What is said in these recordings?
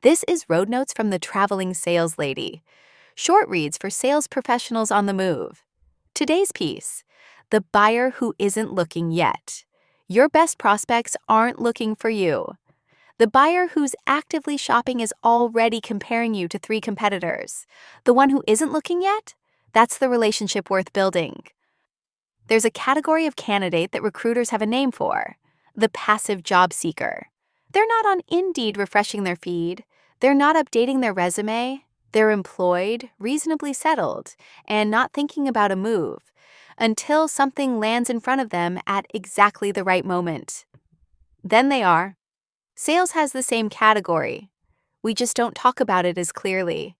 This is Road Notes from the Traveling Saleslady, short reads for sales professionals on the move. Today's piece: the buyer who isn't looking yet. Your best prospects aren't looking for you. The buyer who's actively shopping is already comparing you to 3 competitors. The one who isn't looking yet? That's the relationship worth building. There's a category of candidate that recruiters have a name for: the passive job seeker. They're not on Indeed refreshing their feed. They're not updating their resume. They're employed, reasonably settled, and not thinking about a move until something lands in front of them at exactly the right moment. Then they are. Sales has the same category. We just don't talk about it as clearly.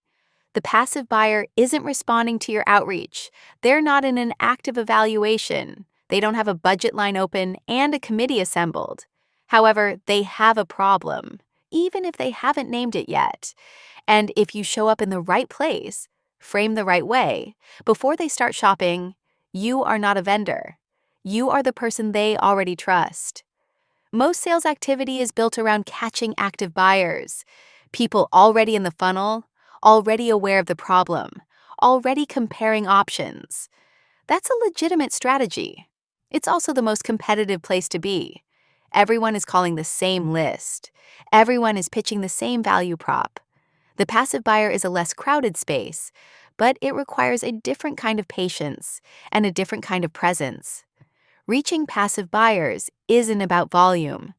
The passive buyer isn't responding to your outreach. They're not in an active evaluation. They don't have a budget line open and a committee assembled. However, they have a problem, even if they haven't named it yet. And if you show up in the right place, frame the right way, before they start shopping, you are not a vendor. You are the person they already trust. Most sales activity is built around catching active buyers, people already in the funnel, already aware of the problem, already comparing options. That's a legitimate strategy. It's also the most competitive place to be. Everyone is calling the same list. Everyone is pitching the same value prop. The passive buyer is a less crowded space, but it requires a different kind of patience and a different kind of presence. Reaching passive buyers isn't about volume.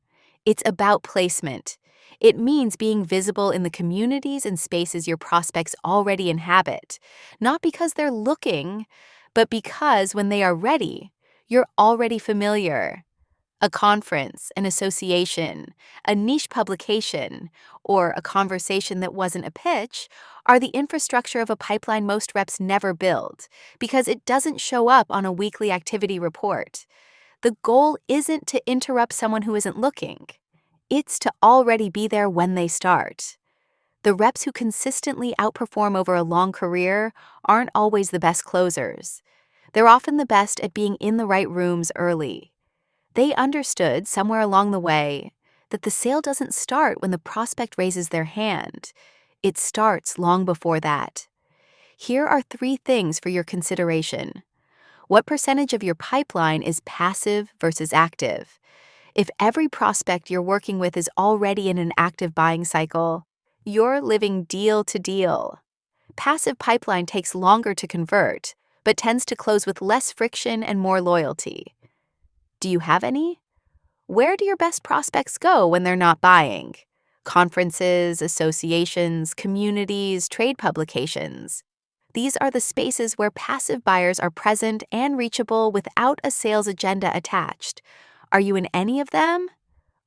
It's about placement. It means being visible in the communities and spaces your prospects already inhabit, not because they're looking, but because when they are ready, you're already familiar. A conference, an association, a niche publication, or a conversation that wasn't a pitch are the infrastructure of a pipeline most reps never build because it doesn't show up on a weekly activity report. The goal isn't to interrupt someone who isn't looking. It's to already be there when they start. The reps who consistently outperform over a long career aren't always the best closers. They're often the best at being in the right rooms early. They understood somewhere along the way that the sale doesn't start when the prospect raises their hand. It starts long before that. Here are 3 things for your consideration. What percentage of your pipeline is passive versus active? If every prospect you're working with is already in an active buying cycle, you're living deal to deal. Passive pipeline takes longer to convert, but tends to close with less friction and more loyalty. Do you have any? Where do your best prospects go when they're not buying? Conferences, associations, communities, trade publications. These are the spaces where passive buyers are present and reachable without a sales agenda attached. Are you in any of them?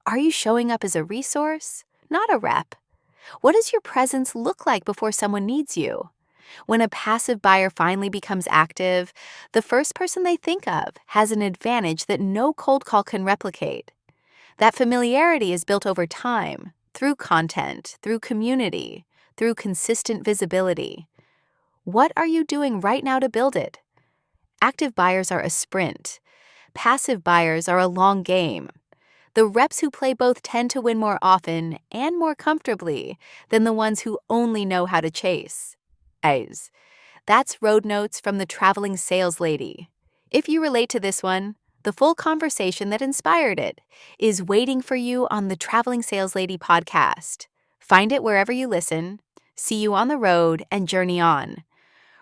Are you showing up as a resource, not a rep? What does your presence look like before someone needs you? When a passive buyer finally becomes active, the first person they think of has an advantage that no cold call can replicate. That familiarity is built over time, through content, through community, through consistent visibility. What are you doing right now to build it? Active buyers are a sprint. Passive buyers are a long game. The reps who play both tend to win more often and more comfortably than the ones who only know how to chase. That's Road Notes from the Traveling Saleslady. If you relate to this one, the full conversation that inspired it is waiting for you on the Traveling Saleslady podcast. Find it wherever you listen. See you on the road and journey on.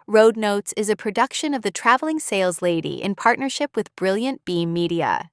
Road Notes is a production of the Traveling Saleslady in partnership with Brilliant Beam Media.